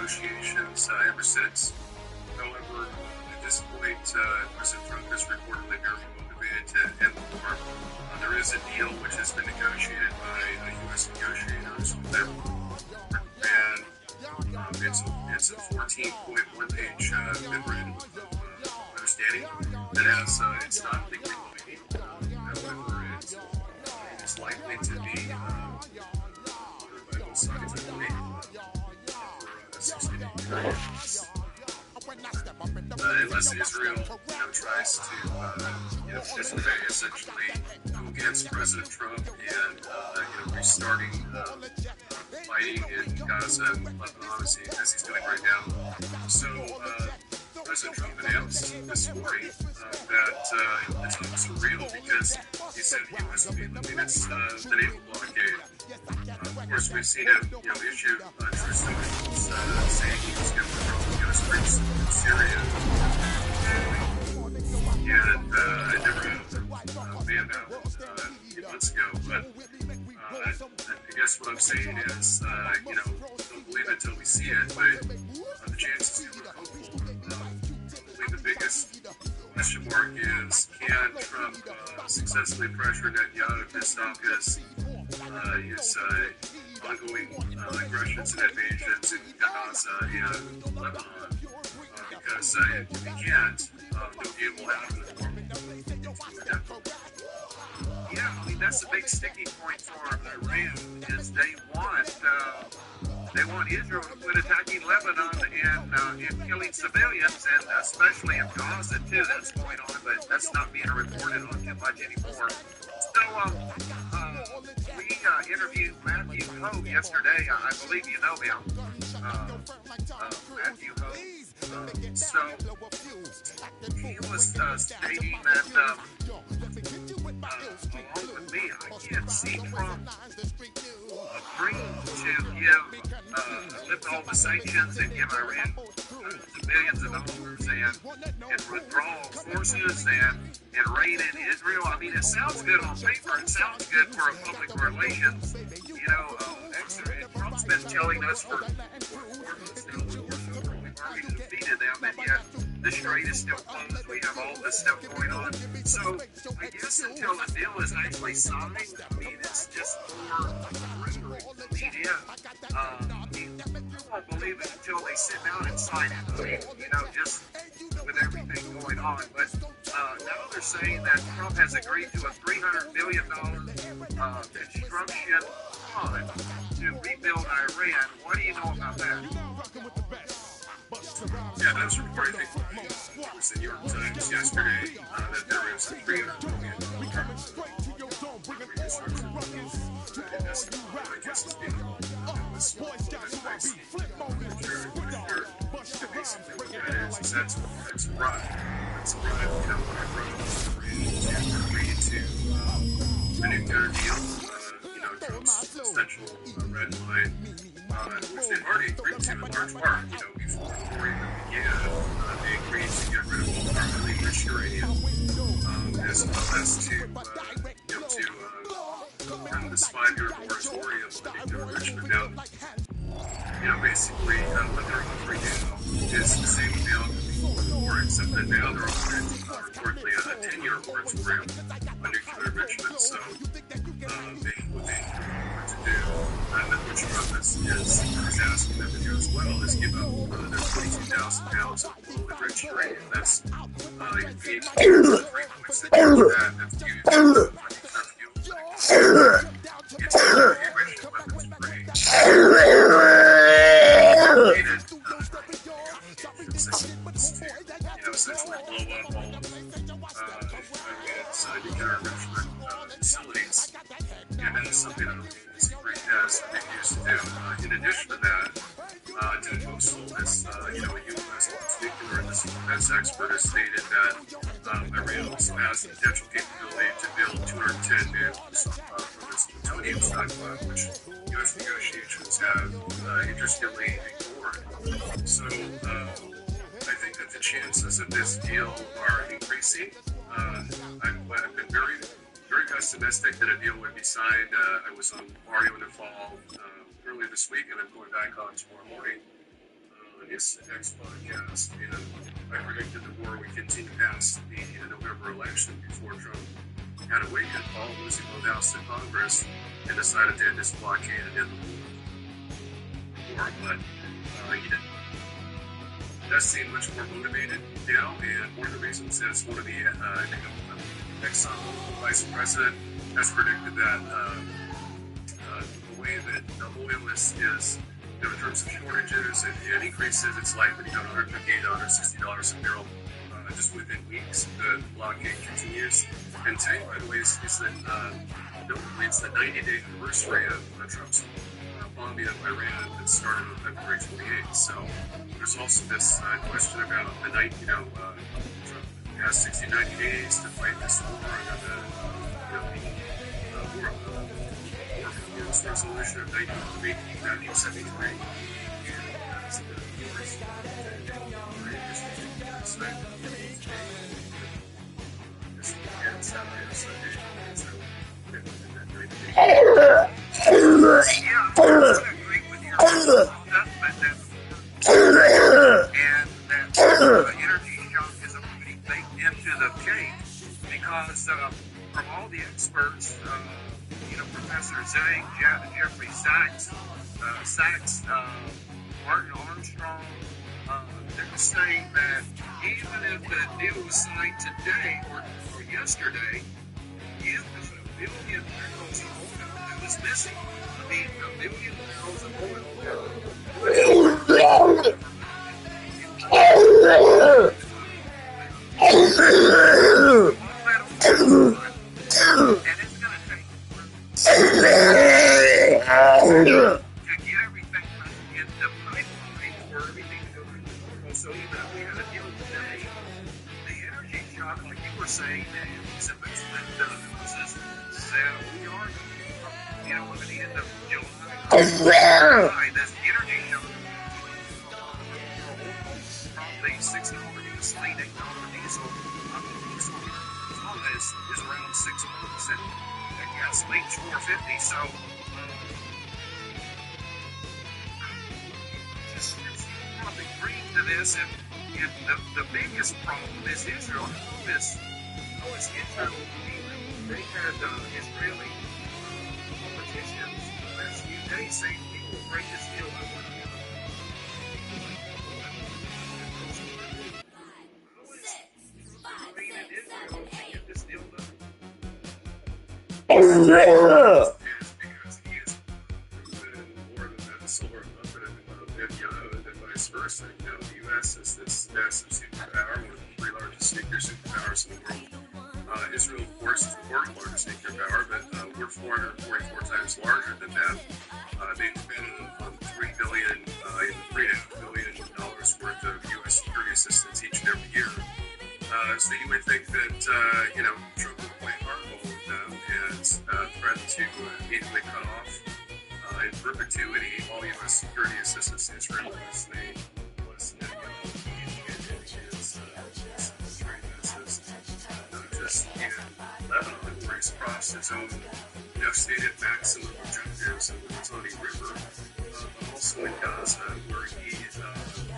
negotiations ever since. However, at this point, President Trump is reportedly very motivated to end the war. There is a deal which has been negotiated by U.S. negotiators with them, and it's a 14.1-page memorandum of understanding that has it's not legally binding. However, it is likely to be by both sides, I believe, for a 60-day period. Unless Israel, tries to, participate, essentially go against President Trump and, restarting fighting in Gaza and Lebanon as he's doing right now. So, President Trump announced this morning that the talks are real because he said he was lifting the naval blockade. Of course, we've seen him, issue true statements saying he was going to withdraw U.S. troops from Syria. And I never banned that a few months ago, but I guess what I'm saying is, don't believe it until we see it, but the chances are hopeful. Probably the biggest question mark is, can Trump successfully pressure Netanyahu to stop his ongoing aggressions and invasions in Gaza and Lebanon? Because if he can't, no deal will happen. Yeah, I mean, that's a big sticking point for Iran, is they want Israel to quit attacking Lebanon and killing civilians, and especially in Gaza too. That's going on, but that's not being reported on too much anymore. So we interviewed Matthew Hogue yesterday. I believe you know him, Matthew Hogue. So he was stating that along with me, I can't see Trump agreeing to lift all the sanctions and give Iran billions of dollars and withdraw forces and raid in Israel. I mean, it sounds good on paper. It sounds good for public relations. Trump's been telling us for months now we've already defeated them, and yet the Strait is still closed. We have all this stuff going on. So I guess until the deal is actually signed, I mean, it's just more rhetoric. You won't believe it until they sit down and sign it. I mean, just with everything going on. But now they're saying that Trump has agreed to a $300 billion construction fund to rebuild Iran. What do you know about that? Yeah, that was reported. It was in New York Times yesterday that there is a $300 billion reconstruction investment. I guess it's being basically what that is that's a run. It's a run, to agree to a nuclear deal, Trump's essential red line, which they've already agreed to in large part, before the war even began. They agreed to get rid of all permanently enriched uranium, as well as to kind of this 5-year moratorium on nuclear enrichment. Now, basically, what they're offering now is the same amount before the war, except that now they're offering reportedly a 10-year moratorium on nuclear enrichment. So, what they want to do, and which Trump is asking them to do as well, is give up their 22,000 pounds of low-enriched uranium. That's being 3.6 that's used for nuclear fuel. It's enriched weapons grade. Essentially blow up all of Iran's nuclear enrichment facilities, and that's something that the Secret has been used to do. In addition to that, to coastal this, U.S. nuclear and missile defense expert has stated that Iran also has the potential capability to build 210 new from this plutonium stockpile, which U.S. negotiations have interestingly ignored. So, I think that the chances of this deal are increasing. I've been very, very pessimistic that a deal would be signed. I was on Mario in the fall earlier this week, and I'm going back on tomorrow morning on his next podcast, and I predicted the war would continue past the November election before Trump had awakened Paul losing both House and Congress and decided to end this blockade and end the war. But he didn't. He does seem much more motivated now, and one of the reasons is one of the Exxon vice president has predicted that the way that the oil is in terms of shortages and increases, it's likely to go to $158, $60 a barrel just within weeks. The blockade continues. And today, by the way, it's the 90-day anniversary of Trump's bombing of Iran that started on February 28th. So there's also this question about the night, Trump has 60, 90 days to fight this war under the War Performance Resolution of 1973. And that's the first energy shock is already baked into the cake because from all the experts, Professor Zhang, Jeffrey Sachs, Martin Armstrong, they're saying that even if the deal was signed today or yesterday, if there's a billion barrels of oil that was missing, a billion barrels of oil and it's going to take to get everything in the pipeline for everything to go through the normal. So even if we had a deal today, the energy shock, like you were saying, these investment businesses said we are, at the end of July, this energy shock from the $6 gasoline, $8 diesel, is around 6%. And gasoline's $4.50, so just probably bring to this, and the biggest problem is Israel. It's Israel. They had Israeli politicians the last few days saying we will break this deal up. because he is proven more than that solar confident Netanyahu and vice versa. The U.S. is this massive superpower, one of the three largest nuclear superpowers in the world. Israel, of course, is the fourth largest nuclear power, but we're 444 times larger than that. They depend on $3.5 billion worth of U.S. security assistance each and every year. So you would think that, Trump would play hardball with them and threaten to immediately cut off in perpetuity all U.S. security assistance to Israel unless they not just in Lebanon, where he's crossed his own stated maximum objectives in the Litani River, but also in Gaza, where he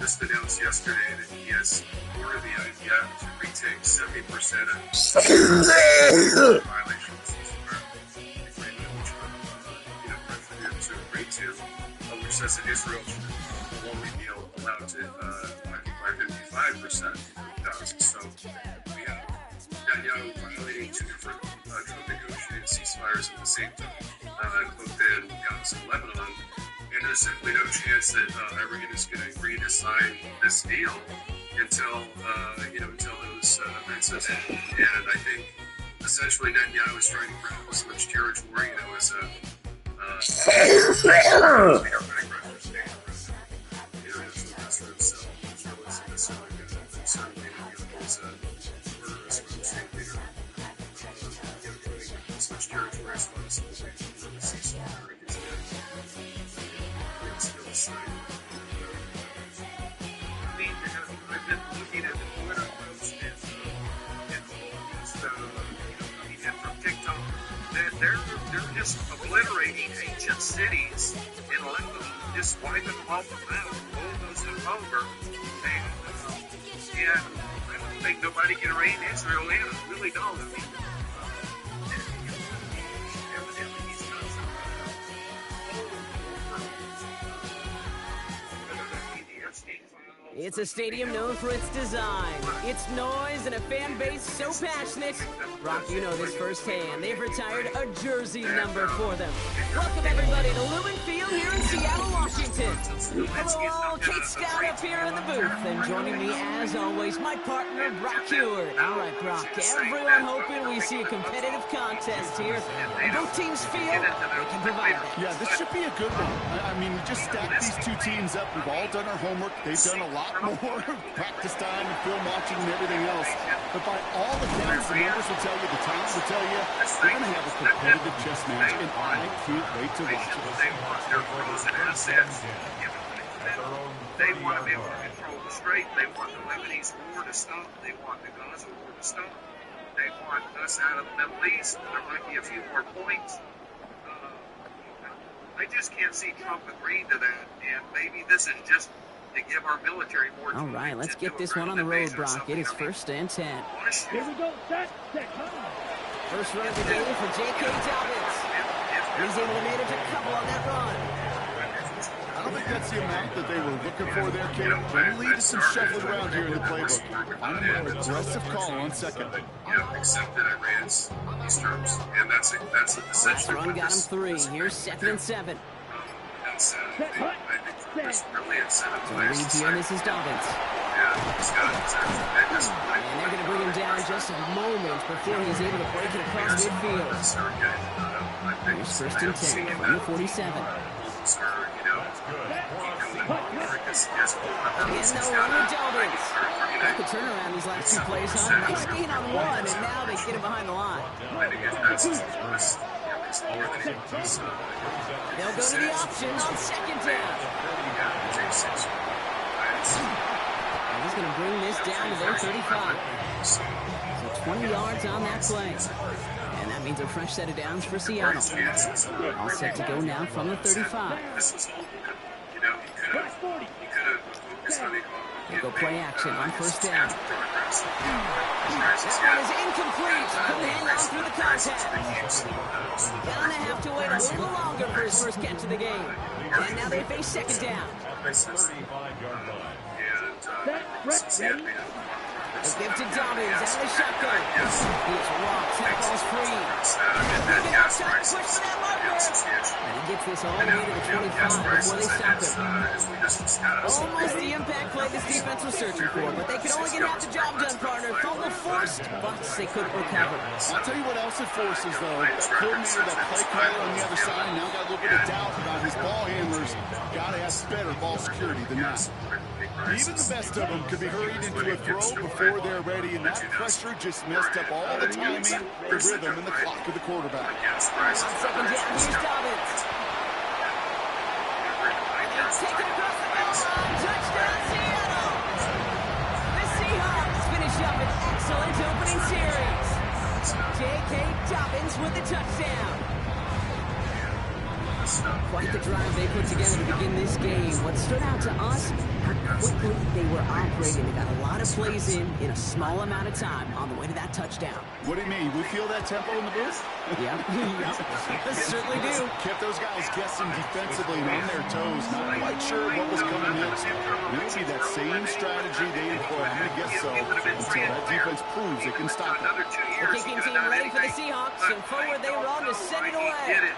just announced yesterday that he has ordered the IDF to retake 70% of violations to agree to, which says that Israel will only be allowed to occupy 55% of Gaza. So we have Netanyahu violating two different Trump-negotiated ceasefires at the same time, both in Gaza and Lebanon. And there's simply no chance that Iran is going to agree to sign this deal until those events have ended. And I think essentially Netanyahu is trying to grab as much territory, as a as much territory as possible for the ceasefire. I've been looking at the Twitter posts and from TikTok that they're just obliterating ancient cities in Lebanon, just wiping them off the map, bulldozing them over. And I don't think nobody can rein Israel in. I really don't. I mean, evidently he's got some PTSD files. It's a stadium known for its design, its noise, and a fan base so passionate. Brock, you know this firsthand. They've retired a jersey number for them. Welcome everybody to Lumen Field here in Seattle, Washington. Hello, Kate Scout up here in the booth, and joining me as always, my partner Brock Heward. All right, Brock, everyone hoping we see a competitive contest here. And both teams feel they can provide that. Yeah, this should be a good one. I mean, we just stacked these two teams up. We've all done our homework. They've done a lot more practice time and film watching and everything else. But by all accounts, the numbers will tell you, the times will tell you, we're going to have a competitive chess match, and I can't wait to watch it. They want their pros and assets. They want to be able to control the strait. They want the Lebanese war to stop. They want the Gaza war to stop. They want us out of the Middle East. There might be a few more points. I just can't see Trump agreeing to that. And maybe this is just to give our military more time. All right, let's get this one on the road, Brock. It is 1st and 10. Here we go. Set. First run of the game for J.K. Dobbins. He's able to manage a couple on that run. I don't think that's the amount that they were looking for there, Kate. They lead to some shuffling around here in the playbook. I'm an aggressive call on second. Accepted Iran's these terms, and that's essentially Run got him 3. Here's 2nd and 7. I think there's really incentive So leads here, this is Dobbins. Yeah, he's got it. And they're going to bring him down just a moment before he's able to break it across midfield. Here's 1st and 10 from the 47. Again, no run with Dobbins. Got the turnaround these last 2 plays, huh? Nice gain on 1, and now they get him behind the line. They'll go to the option on 2nd down. And he's going to bring this down to their 35. So 20 yards on that play. And that means a fresh set of downs for Seattle. All set to go now from the 35. They go play action on 1st down. That one is incomplete. Couldn't hang on through the contact. Gonna have to wait a little longer for his first catch of the game. And now they face 2nd down. They give to Dobbins out of the shotgun. He's rocked. That ball's free. Push for that marker. And he gets this all the way to the 25 before they stop him. Almost the impact play this defense was searching for, but they could only get half the job done, partner. Fumble forced, but they couldn't recover. I'll tell you what else it forces, though. That coordinator, that play caller on the other side, now got a little bit of doubt about his ball handlers. Got to have better ball security than that. Even the best of them could be hurried into a throw before they're ready, and that pressure just messed up all the timing, the rhythm, and the clock of the quarterback. On 2nd down, here's Dobbins. Take it across the goal line. Touchdown, Seattle! The Seahawks finish up an excellent opening series. J.K. Dobbins with the touchdown. Quite the drive they put together to begin this game. What stood out to us, how quickly they were operating. They got a lot of plays in a small amount of time on the way to that touchdown. What do you mean? We feel that tempo in the booth? Yeah, certainly do. Kept those guys guessing defensively and on their toes, not quite sure what was coming next. Maybe that same strategy they employ. I'm going to guess so until that defense proves it can stop it. The kicking team ready for the Seahawks, and forward they run to send it away.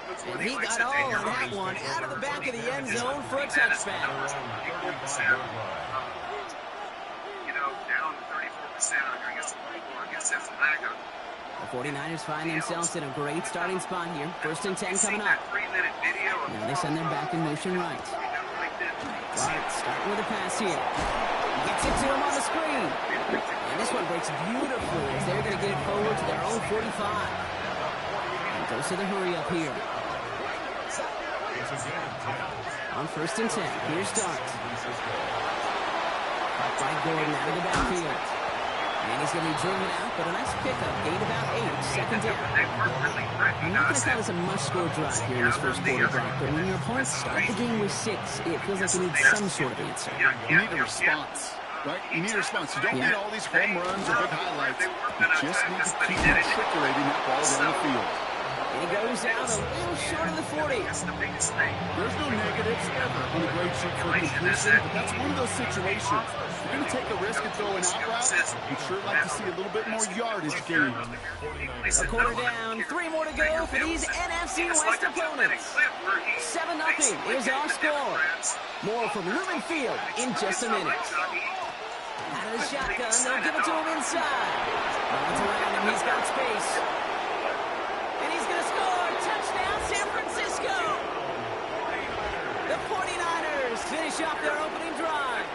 And he got all on that one out of the back of the end zone for a touchback. Down 34%. I guess that's a lag. The 49ers find themselves in a great starting spot here. 1st and 10 coming up. Now they send them back in motion right. Right, starting with a pass here. Gets it to him on the screen. And this one breaks beautifully as they're going to get it forward to their own 45. And goes to the hurry up here. On 1st and 10, here's Dart. Caught by Gordon out of the backfield. And he's going to be driven out, but a nice pickup. Gained about 8, second down. I'm not going to call this a must-score drive here in this first quarter, Brock, but when your opponents start the game with 6, it feels like you need some sort of answer. You need a response, right? You need a response. You don't need all these home runs or big highlights. You just need to keep matriculating that ball down the field. And he goes out a little short of the 40. There's no negatives ever on a great shoot for completion, but that's one of those situations. If you're going to take a risk and throw an out route, you'd sure like to see a little bit more yardage gained. A quarter down, 3 more to go for these NFC West opponents. 7-0 is our score. More from Lumen Field in just a minute. Out of the shotgun, they'll give it to him inside. Runs around him, he's got space. And he's going to score. Touchdown, San Francisco. The 49ers finish off their opening drive.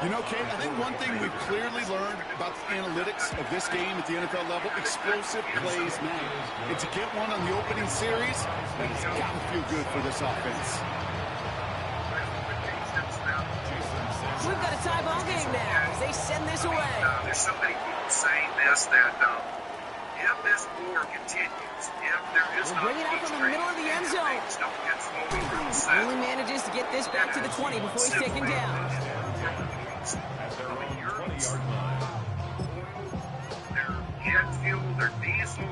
You know, Kate, I think one thing we've clearly learned about the analytics of this game at the NFL level, explosive plays matter. And to get one on the opening series, it's got to feel good for this offense. We've got a tie ball game now as they send this away. There's so many people saying this that if this war continues, if there is We'll bring it up from the middle of the end zone. Only manages to get this back to the 20 before he's taken down.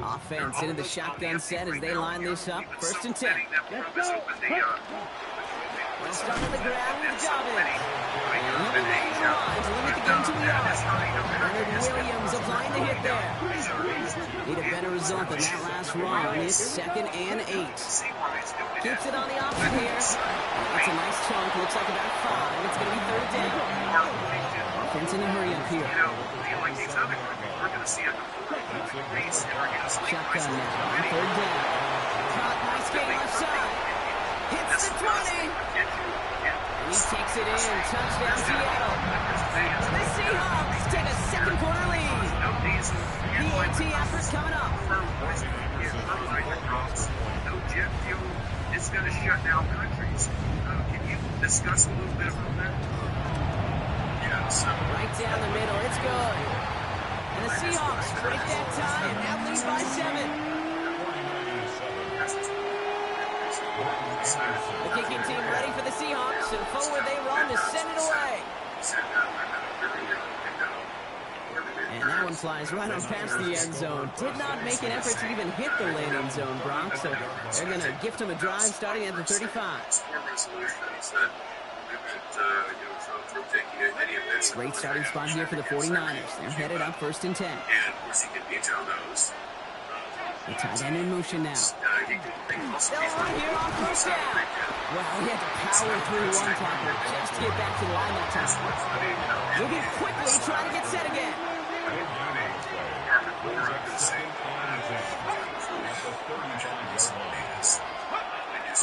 Offense into the shotgun set as they line this up. 1st and 10. They'll start on the ground with Dobbins. And he'll be ready to run to limit the game to a yard. Leonard Williams applying the hit there. Need a better result than that last run. It's 2nd and 8. Keeps it on the option here. It's a nice chunk. Looks like about 5. It's going to be 3rd down. Offense in a hurry up here. Shotgun now. 3rd down. Caught. Nice game left side. Hits the 20. And he takes it in. Touchdown, Seattle. The Seahawks take a second quarter lead. The AT effort coming up. No jet fuel. It's going to shut down countries. Can you discuss a little bit about that? Right down the middle. It's good. And the Seahawks break that tie and now lead by 7. The kicking team ready for the Seahawks, and forward they run to send it away. And that one flies right on past the end zone. Did not make an effort to even hit the landing zone, Brock, so they're going to gift him a drive starting at the 35. Great starting spot here for the 49ers. They're headed up 1st and 10. The tight end in motion now. They'll run here on 1st down. Well, he had to power through one tackle just to get back to the line that time. Moving quickly, trying to get set again.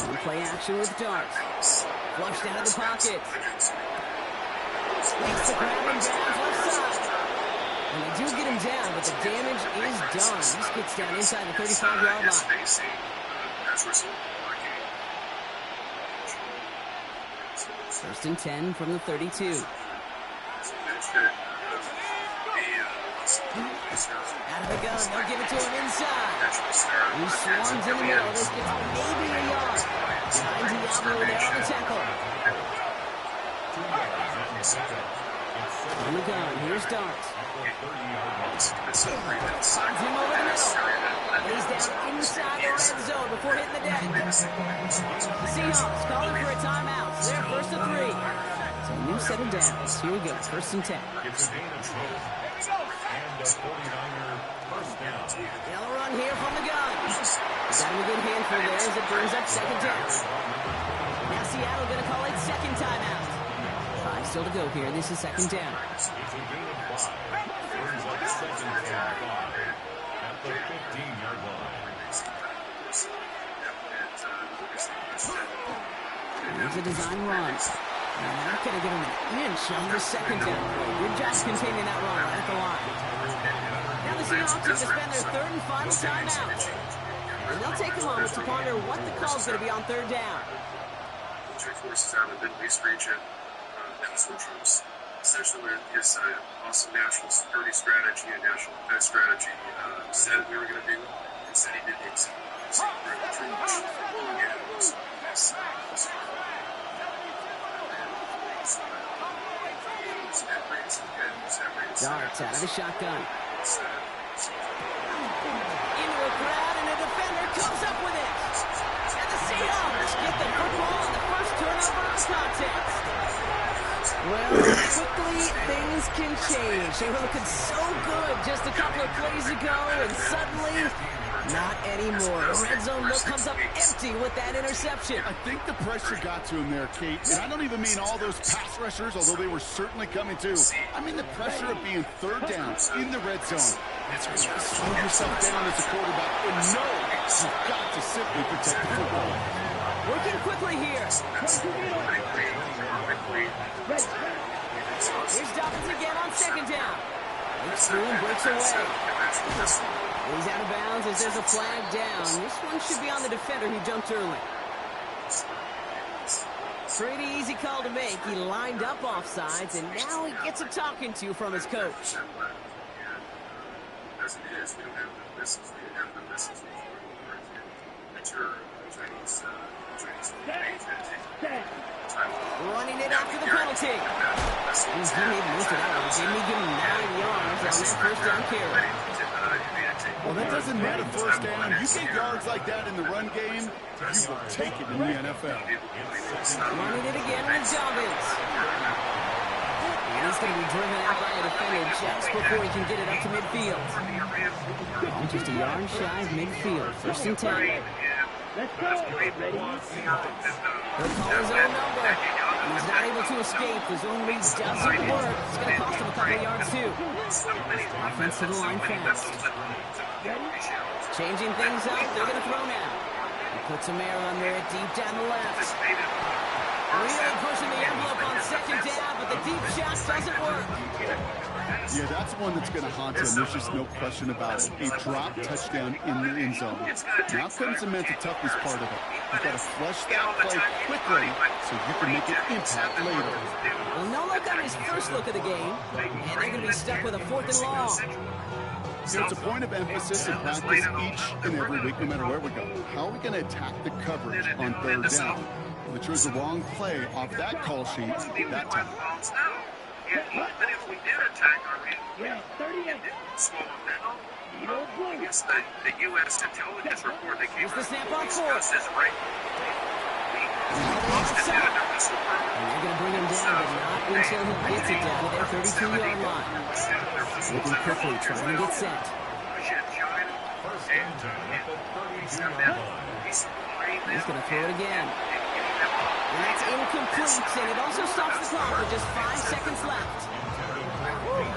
One play action with Darts. Flushed out of the pocket. Makes the grab and down left side. And they do get him down, but the damage is done. This gets down inside the 35-yard line. First and 10 from the 32. Out of the gun, they'll give it to him inside. He swarms in the middle. This gets maybe a yard. Behind Diablo there on the tackle. On the gun, here's Darts. Finds him over the middle. And he's down inside the red zone before hitting the deck. The Seahawks calling for a timeout. They're 1st and 3. So a new set of downs. Here we go, 1st and 10. They'll run here from the gun. Got him a good handful there as it brings up 2nd down. Now Seattle going to call it 2nd timeout. 5 still to go here. This is 2nd down. Here's a design run. And they're not going to give him an inch on the 2nd down. Good job containing that run right at the line. Now the Seahawks have to spend their 3rd and final timeout. And they'll take a moment to ponder what the call is going to be on 3rd down. Military forces haven't been reached yet. Peaceful troops essentially his awesome national security strategy and national defense strategy said we were going to do, and said he did the exact same pretty much. And so this Darts out of the shotgun. Into a crowd, and a defender comes up with it. And the Seahawks get the football on the first turnover of the contest. Well, quickly things can change. They were looking so good just a couple of plays ago, and suddenly, not anymore. The red zone look comes up empty with that interception. I think the pressure got to him there, Kate. And I don't even mean all those pass rushers, although they were certainly coming too. I mean the pressure of being third down in the red zone. Slow yourself down as a quarterback and know you've got to simply protect the football. Working quickly here. Here's Dobbins again on second down. Breaks through and breaks away. He's out of bounds as there's a flag down. This one should be on the defender who jumped early. Pretty easy call to make. He lined up offsides, and now he gets a talking to from his coach. As it is, we don't have the missiles. We didn't have the missiles before. I'm sure Chinese running it after the penalty. He made most of that one. Didn't he give him 9 yards on that first down carry? Well, that doesn't matter first down. You get yards like that in the run game, you will take it in the NFL. Running it again with Dobbins. And he's going to be driven out by a defender just before he can get it up to midfield. Just a yard shy of midfield. First and 10. He'll call his own number. He's not able to escape. His own read doesn't work. It's going to cost him a couple of yards, too. Offense to the line fast. Changing things up. They're going to throw now. He puts a mirror under it deep down the left. Really pushing the envelope on second down, but the deep shot doesn't work. Yeah, that's one that's going to haunt him. There's just no question about it. A drop touchdown in the end zone. Now comes the mental toughness part of it. You've got to flush that play quickly so you can make an impact later. Well, no look on his first look of the game, and they're going to be stuck with a 4th and long. So it's a point of emphasis in practice each and every week, no matter where we go. How are we going to attack the coverage on third down? Which was the wrong play off that call sheet that time. Even if we did attack our man, and didn't slow him down, I guess the U.S. intelligence report that came out discusses right. And they're going to bring him down, but not until he gets it down to their 32-yard line. Looking quickly, trying to get set. He's going to throw it again. And that's incomplete, and it also stops the clock with just 5 seconds left.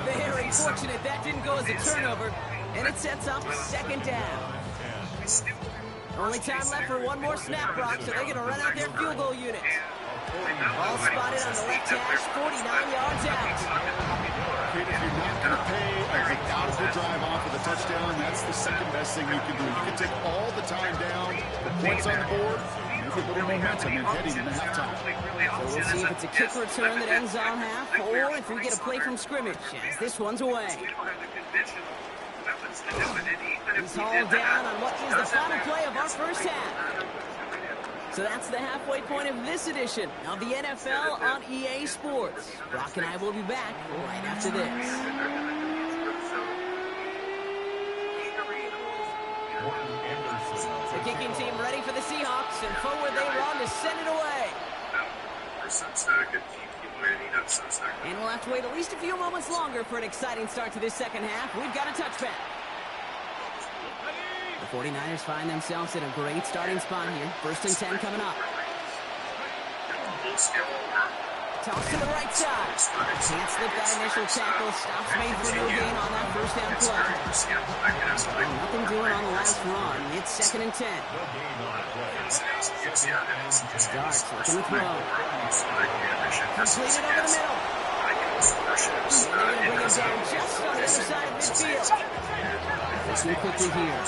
Very fortunate that didn't go as a turnover, and it sets up second down. Only time left for one more snap, Brock, so they're going to run out their field goal unit. All spotted on the left hash, 49 yards out. If you're not going to pay a methodical drive off of the touchdown, that's the second best thing you can do. You can take all the time down, the points on the board, with a little momentum and heading into halftime. So we'll see if it's a kick return that ends on half, or if we get a play from scrimmage, as this one's away. He's hauled down on what is the final play of our first half. So that's the halfway point of this edition of the NFL on EA Sports. Brock and I will be back right after this. The kicking team ready for the Seahawks, and forward they run to send it away. And we'll have to wait at least a few moments longer for an exciting start to this second half. We've got a touchback. The 49ers find themselves in a great starting spot here. First and 10 coming up. Toss to the right side. Can't slip that initial tackle. Stops made for no gain on that first down play. Nothing doing on the last run. It's second and 10. Darts looking to throw. Completed over the middle. And they're going to bring him down just on the other side of midfield. Listen quickly here.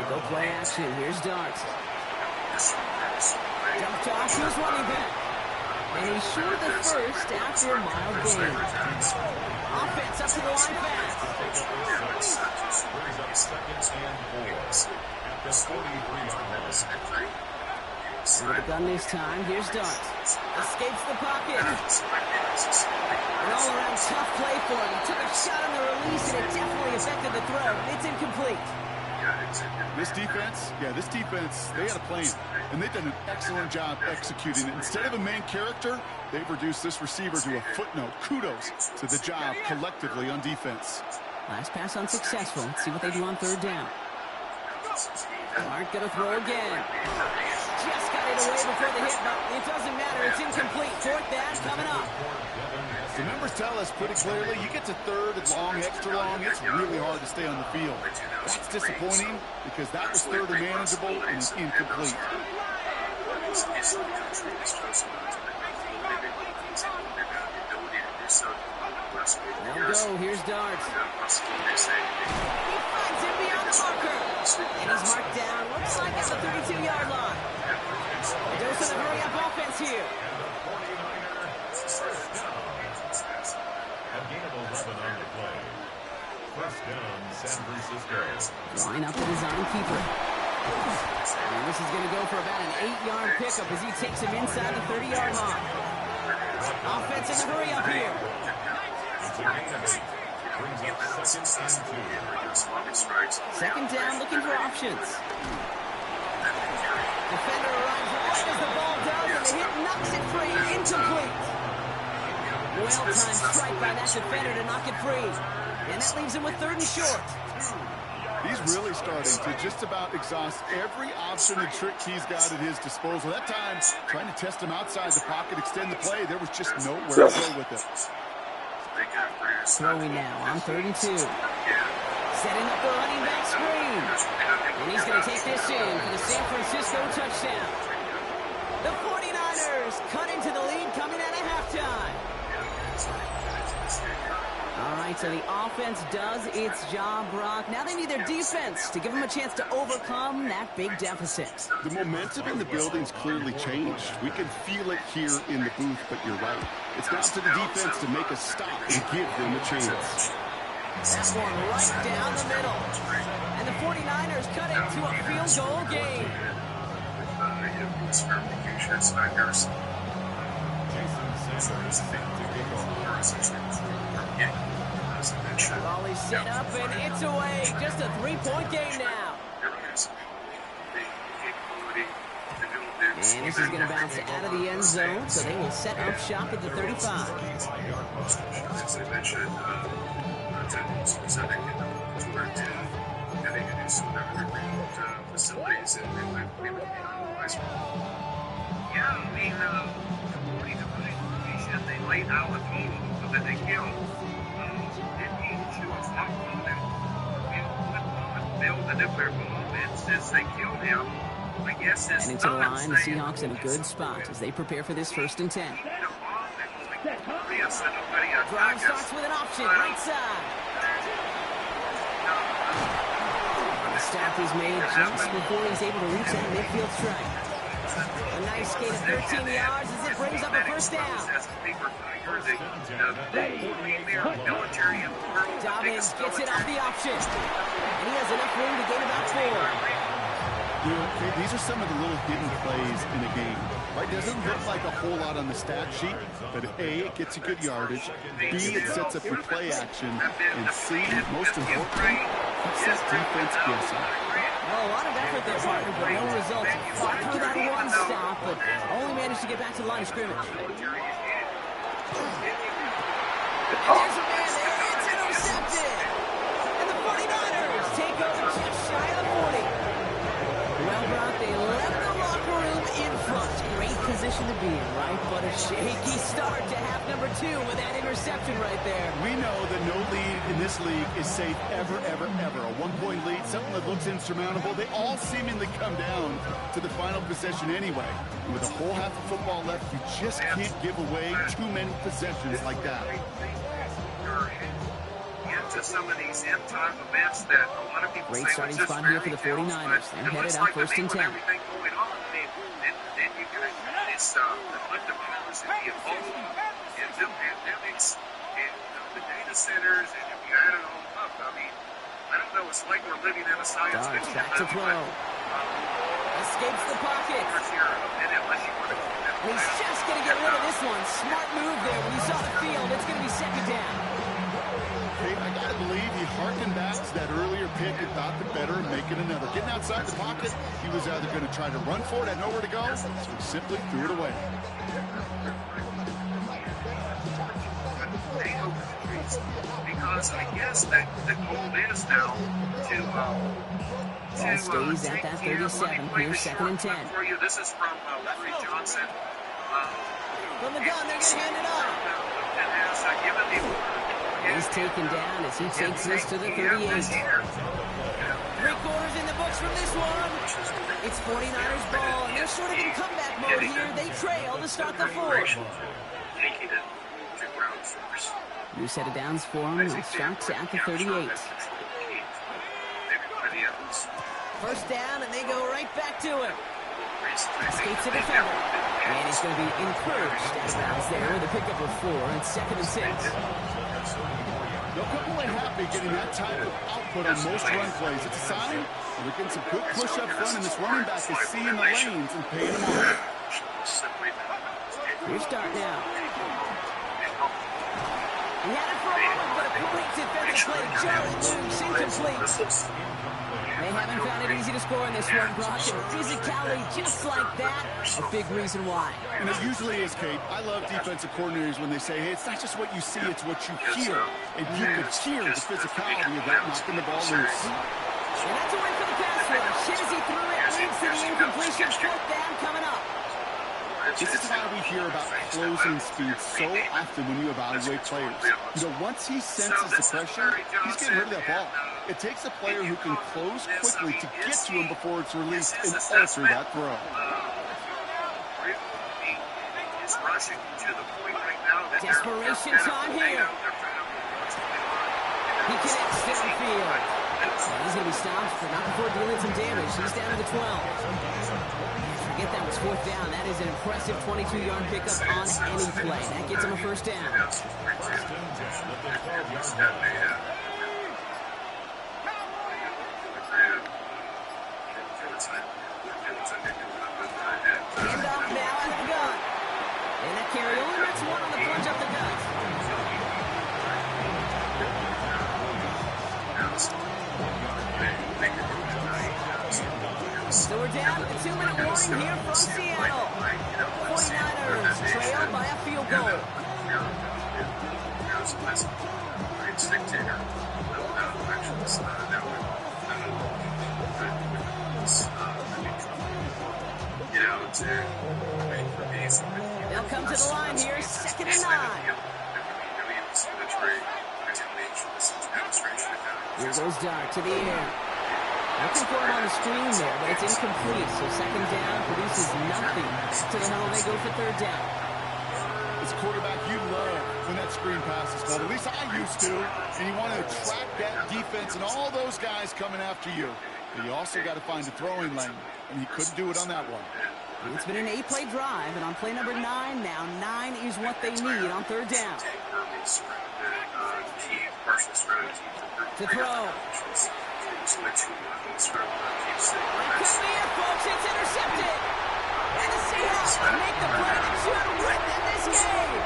Go play action. Here's Darts. Dumped off to his running back. And he's short the first after a mild gain. Offense up to the line fast. With a gun this time, here's Dart. Escapes the pocket. An all-around tough play for him. He took a shot on the release, and it definitely affected the throw. It's incomplete. This defense, they had a plan, and they've done an excellent job executing it. Instead of a main character, they've reduced this receiver to a footnote. Kudos to the job collectively on defense. Last pass unsuccessful. Let's see what they do on third down. Clark gonna throw again. Just got it away before the hit, but it doesn't matter. It's incomplete. Fourth down coming up. The numbers tell us pretty clearly, you get to third and long, extra long, it's really hard to stay on the field. That's disappointing because that was third and manageable and it's incomplete. They'll go. Here's Dart. He finds him beyond the marker. And he's marked down. Looks like at the 32-yard line. A dose of the hurry-up offense here. Drawing up the design keeper. And this is going to go for about an 8-yard pickup as he takes him inside the 30-yard line. Offense in the hurry-up here. Second down, looking for options. Defender arrives right as the ball does, and the hit knocks it free. Incomplete. Well-timed strike by that defender to knock it free. And that leaves him with third and short. He's really starting to just about exhaust every option and trick he's got at his disposal. That time, trying to test him outside the pocket, extend the play, there was just nowhere to go with it. Throwing now on third and 2. Setting up the running back screen. And he's going to take this in for the San Francisco touchdown. The 49ers cut into the lead coming out of halftime. All right, so the offense does its job, Brock. Now they need their defense to give them a chance to overcome that big deficit. The momentum in the building's clearly changed. We can feel it here in the booth, but you're right. It's down to the defense to make a stop and give them a chance. That one right down the middle. And the 49ers cut it to a field goal game. Ball is set up and it's away. Just a 3-point game now. And this is going to bounce out of the end zone, so they will set up shop at the 35. As I mentioned, facilities and we would analyze. Yeah, I mean, according to my information, they laid out a total so that they killed 15 to a flop on and build the nuclear bomb. And since they killed him, I guess it's and into the line, the Seahawks in a good spot as they prepare for this 1st and 10. Drive starts with an option, right side. The stop is made just before he's able to reach that midfield strike. A nice skate of 13 yards as it brings up a 1st down. Dobbins gets it off the option. And he has enough room to gain about 4. You know, these are some of the little hidden plays in a game. Right? Doesn't look like a whole lot on the stat sheet, but A, it gets you good yardage. B, it sets up your play action. And C, most importantly, keeps that defense guessing. Well, a lot of effort there, partner, but no results. Fought through that one stop, but only managed to get back to the line of scrimmage. And there's a man there. It's intercepted. And the 49ers take over just shy of the 40. Well, Brock, they left the locker room in front. Great position to be in, right? But a shaky start to half number 2 with that interception right there. We know that no lead in this league is safe ever, ever, ever. A 1-point lead, something that looks insurmountable. They all seemingly come down to the final possession anyway. And with a whole half of football left, you just can't give away too many possessions like that. To some of these end-time events that a lot of people great say starting spot here for the 49ers. They're headed up 1st and 10. Everything going on, these fundamentals and the evolve and the pandemics and the data centers, and if you add it all up, I mean, I don't know, it's like we're living in a science fiction back to throw. Escapes the pocket. And he's just going to get rid of this one. Smart move there. When he saw the field, it's going to be second down. Hey, I got to believe he harkened back to that earlier pick and thought the better of making another. Getting outside the pocket, he was either going to try to run for it, had nowhere to go, so he simply threw it away. Because I guess that the goal is now to stays at that 37. Here's second and 10. For you. This is from Larry Johnson. From the gun, they're going to hand it off. He's taken down as he takes this to the 38. 3 quarters in the books from this one. It's 49ers ball, and they're sort of in comeback mode here. They trail to start the fourth. New set of downs for him. It starts at the 38. First down, and they go right back to it. Escapes the defender. And he's going to be encouraged out of bounds there with a pickup of 4. It's second and 6. They'll come away happy getting that type of output on most run plays. It's a sign that they're getting some good push up front, and this running back is seeing the lanes and paying them off. Here's Dart now. He had it for a moment, but a complete defensive play. Joey Luke's incomplete. They haven't found it easy to score in this one, Brock, and physicality just like that, a big reason why. And it usually is, Kate. I love defensive coordinators when they say, hey, it's not just what you see, it's what you hear. And you could hear the physicality of that knocking the ball loose. And that's a win for the pass rush. As he threw it, leads to the incompletion. Fourth down coming up. This is why we hear about closing speed so often when you evaluate players. You know, once he senses the pressure, he's getting rid of that ball. It takes a player who can close quickly to get to him before it's released and alter that throw. Desperation time here. He connects downfield. He's going to be stopped, but not before dealing some damage. He's down to the 12. Forget that was fourth down. That is an impressive 22-yard pickup on any play. That gets him a first down. Handoff now at the gun. And that carry only makes one on the plunge up the gut. So we're down with a 2-minute warning here from Seattle. 49ers trail by a field goal. They'll come to the line here, second and 9. Here goes Dart to the air. Looking for him on the screen there, but it's incomplete. So second down produces nothing. To the huddle, they go for third down. As a quarterback, you love when that screen pass is called. At least I used to. And you want to attract that defense and all those guys coming after you. But you also got to find a throwing lane, and he couldn't do it on that one. It's been an 8-play drive, and on play number 9 now, 9 is what they need on third down. To throw. It could be it, folks. It's intercepted. And the Seahawks make the play that should win them this game.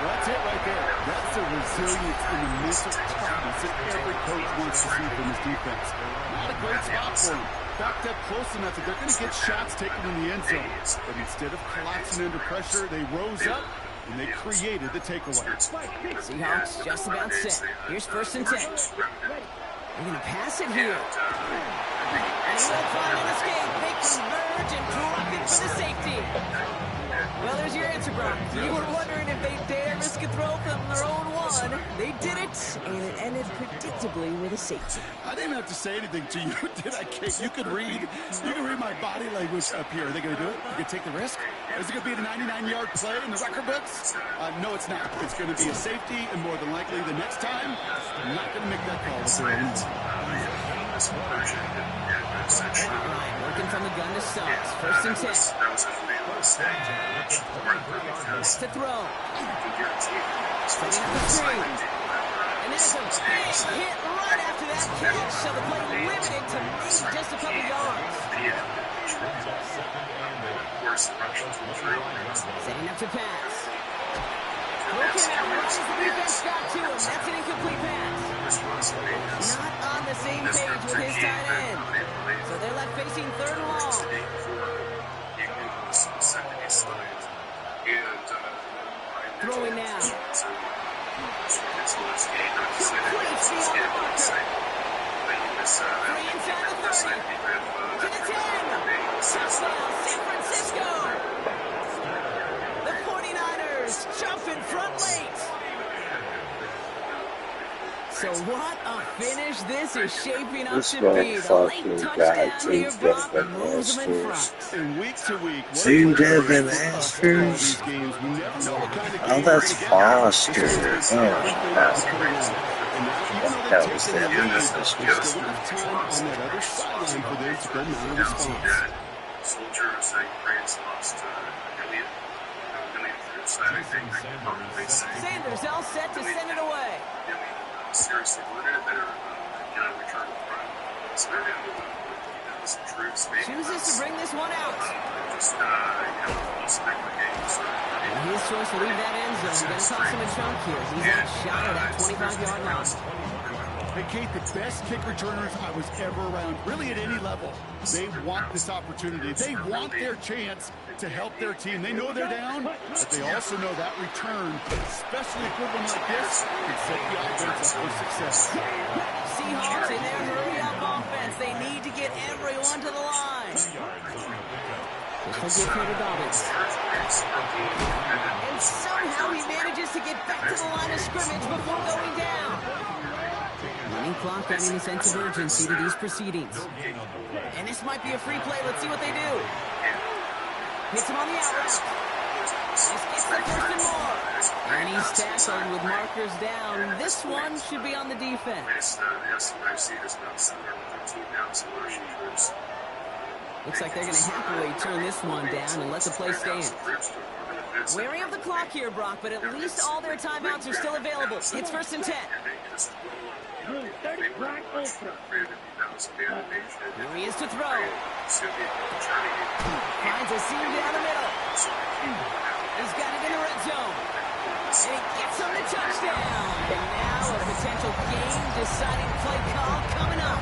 That's it right there. That's the resilience and the mental toughness that every coach wants to see from his defense. Not a great spot for him. Backed up close enough that they're going to get shots taken in the end zone. But instead of collapsing under pressure, they rose up and they created the takeaway. Seahawks just about set. Here's first and 10. They're going to pass it here. And he will find an escape. They converge and drop it for the safety. Well, there's your answer, Brock. You were wondering if they dare risk a throw from their own one. They did it, and it ended predictably with a safety. I didn't have to say anything to you, did I, Kate? You could read my body language up here. Are they going to do it? You going to take the risk? Is it going to be the 99-yard play in the record books? No, it's not. It's going to be a safety, and more than likely the next time, I'm not going to make that call with their own. All right, working from from the gun to start. First and 10. That was a big mistake. To throw. Setting up the screen. And there's a big hit right after that catch. So the play limited to maybe just a couple yards. Setting up to pass. Looking at right as the defense got to him. That's an incomplete pass. Not on the same page with his tight end. So they're left facing third and long. Throwing now. Three inside the 30. To the 10. Touchdown, San Francisco. The 49ers jump in front late. So what a finish this is shaping up to be. The late touchdown here, Brock, moves them in front. And week to week, Team Devin Masters. Oh, that's Foster. That was the end of this just. Soldiers, France lost Elliott. Sanders all set to send it away. Seriously limited their return front. So they're going to move some troops. Chooses to bring this one out. Just, spec the game. So, his choice to leave that end zone. Going to toss him a chunk here. He's outshot at that 25-yard line. Hey, Kate, the best kick returners I was ever around, really at any level. They want this opportunity. They want their chance to help their team. They know they're down, but they also know that return, especially a good one like this, can set the offense up for success. Seahawks in their hurry-up offense. They need to get everyone to the line. This will get through to Dobbins. And somehow he manages to get back to the line of scrimmage before going down. Running clock adding a sense of urgency to these proceedings. And this might be a free play. Let's see what they do. Hits him on the out route. This gets the first and more. And he's tackled with markers down. This one should be on the defense. Looks like they're going to happily turn this one down and let the play stand. Wary of the clock here, Brock, but at least all their timeouts are still available. It's first and 10. Here he is to throw. Finds a seam down the middle. He's got it in the red zone. And he gets on the touchdown. And now a potential game-deciding play call coming up.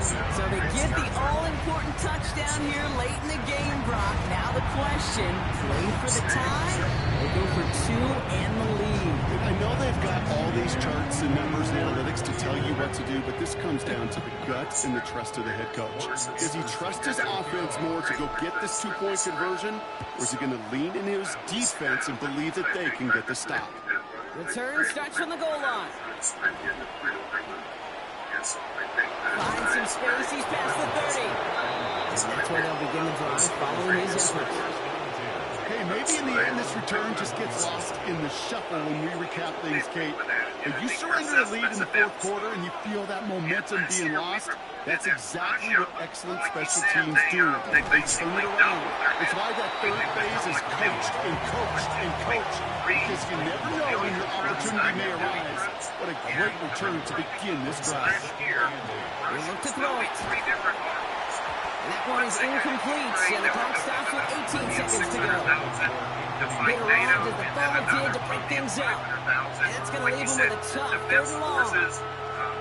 So they get the all-important touchdown here late in the game, Brock. Now the question, play for the tie or go for two and the lead? I know they've got all these charts and numbers and analytics to tell you what to do, but this comes down to the guts and the trust of the head coach. Does he trust his offense more to go get this two-point conversion, or is he going to lean in his defense and believe that they can get the stop? Return starts from the goal line. Finds some space, he's past the 30. And that's where they'll begin the drive following his efforts. Hey, maybe in the end this return just gets lost in the shuffle when we recap things, Kate. If you surrender a lead in the fourth quarter and you feel that momentum being lost, that's exactly what excellent special teams do. They turn it around. It's why that third phase is coached and coached and coached, because you never know when your opportunity may arise. What a great return to begin this drive. They look to throw it. And that one is incomplete, and the clock stops with 18 seconds to go. They arrived as the ball did to break things up. And that's going to leave them with a tough third and long.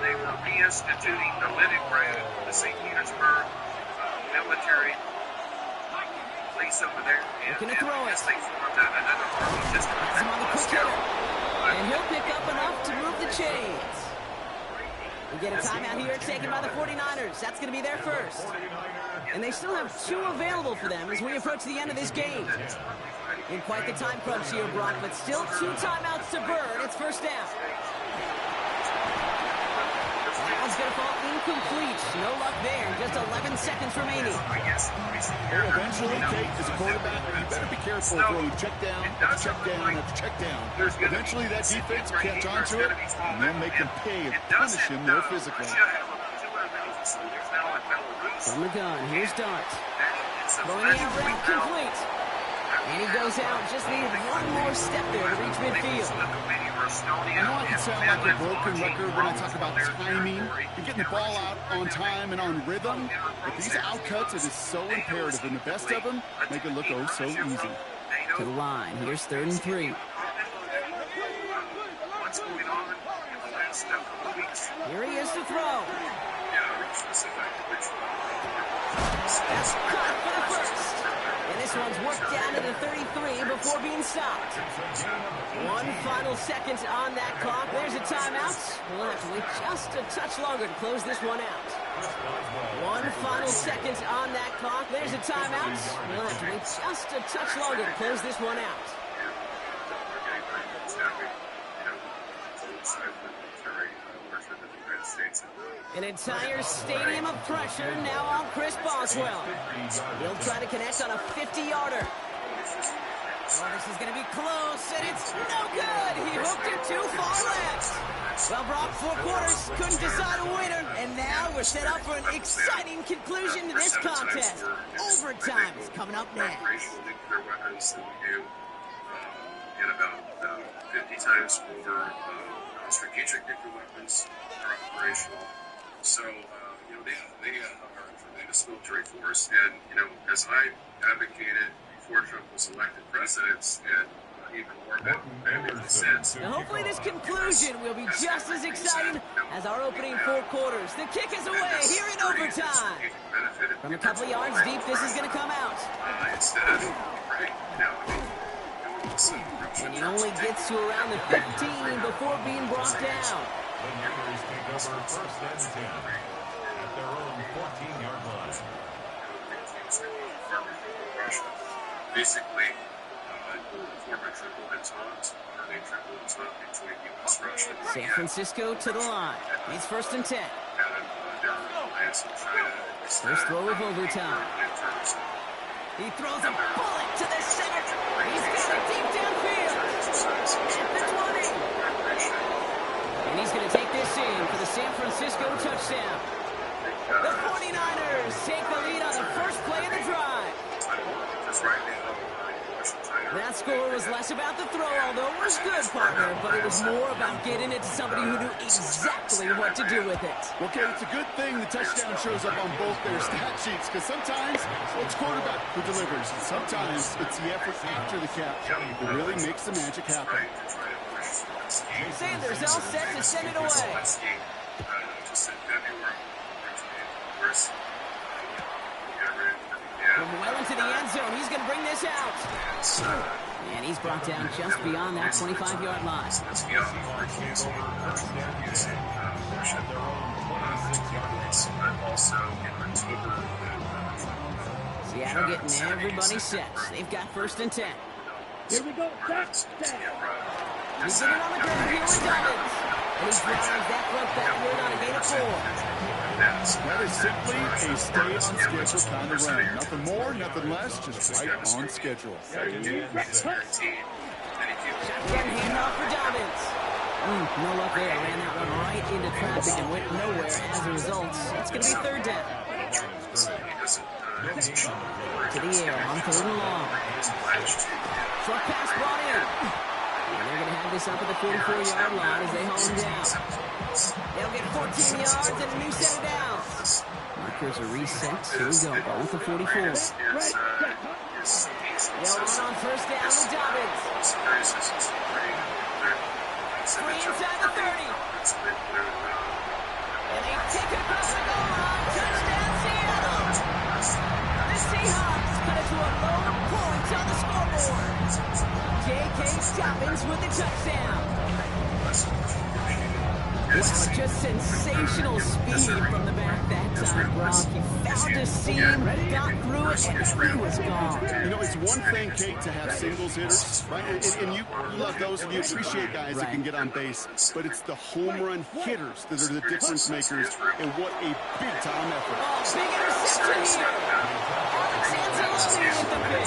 They were reinstituting the Leningrad, the St. Petersburg military police over there. Looking to throw it. They formed another army just to He's on the quick hitter. And he'll pick up enough to move the chains. We get a timeout here taken by the 49ers. That's going to be their first. And they still have two available for them as we approach the end of this game. In quite the time crunch here, Brock, but still two timeouts to burn. It's first down. That one's going to fall incomplete. No luck there. Just 11 seconds remaining. Well, eventually, Kate, as a quarterback, you better be careful throwing check down after check down after check down. Eventually, that defense will catch on to it, and they'll make them pay and punish him there physically. From the gun, here's Dart. Throwing the route complete. And he goes out. Just needed one more step there to reach midfield. I know I can sound like a broken record when I talk about timing and getting the ball out on time and on rhythm, but these outcuts, it is so imperative, and the best of them make it look oh so easy. To the line. Here's 3rd and 3. Here he is to throw. That's caught for the first. And this one's worked down to the 33 before being stopped. 1 final second on that clock. There's a timeout. We'll have to wait just a touch longer to close this one out. 1 final second on that clock. There's a timeout. We'll have to wait just a touch longer to close this one out. An entire stadium of pressure now on Chris Boswell. He'll try to connect on a 50-yarder. Oh, this is going to be close, and it's no good. He hooked it too far left. Well, Brock, 4 quarters couldn't decide a winner, and now we're set up for an exciting conclusion to this contest. Overtime is coming up next. Nuclear weapons than we do, and about 50 times more strategic nuclear weapons are operational. So, they are a tremendous military force, and, as I advocated before Trump was elected president, and even more than since. Now, hopefully this conclusion will be just as exciting as our opening 4 quarters. The kick is away here in overtime. From a couple of yards deep, this is going to come out. And he only gets to around the 15 before being brought down. The Mariners take over 1st and 10 at their own 14-yard line. Basically, former triple entente, modern-day triple entente between U.S. Russia and San Francisco to the line. It's 1st and 10. First throw of overtime. He throws a bullet to the center. He's got it deep downfield. At the 20. And he's going to take this in for the San Francisco touchdown. The 49ers take the lead on the first play of the drive. That score was less about the throw, although it was good, partner, but it was more about getting it to somebody who knew exactly what to do with it. Okay, it's a good thing the touchdown shows up on both their stat sheets, because sometimes it's quarterback who delivers, and sometimes it's the effort after the catch that really makes the magic happen. Sanders all set to send it away. From well into the end zone, he's going to bring this out. And he's brought down just beyond that 25-yard line. Seattle getting everybody set. They've got 1st and 10. Here we go. That's down. He's getting on the ground here with Dobbins. And he drives that front backward on a gain of 4. That is simply a stay on schedule kind of run. Nothing more, nothing less, just right on schedule. Shotgun handoff for Dobbins. No luck there. Ran that one right into traffic and went nowhere as a result. It's going to be 3rd down. To the air on 3rd and long. Short pass brought in. And they're going to have this up at the 44-yard line as they haul him down. They'll get 14 yards and a new set of downs. Markers are reset. Here we go. Ball with the 44. They'll run on 1st down with Dobbins. Free inside the 30. And they take it across the goal line. Touchdown, Seattle. The Seahawks cut it to a low point on the scoreboard. J.K. Dobbins with the touchdown. Wow, just sensational speed from the back that time, Brock. He found a seam, got through it, and he was gone. It's one thing, Kate, to have singles hitters, right? And you love those, and you appreciate guys that can get on base. But it's the home run hitters that are the difference makers, and what a big-time effort. Oh, big interception here. Alex Anzalone with the pick.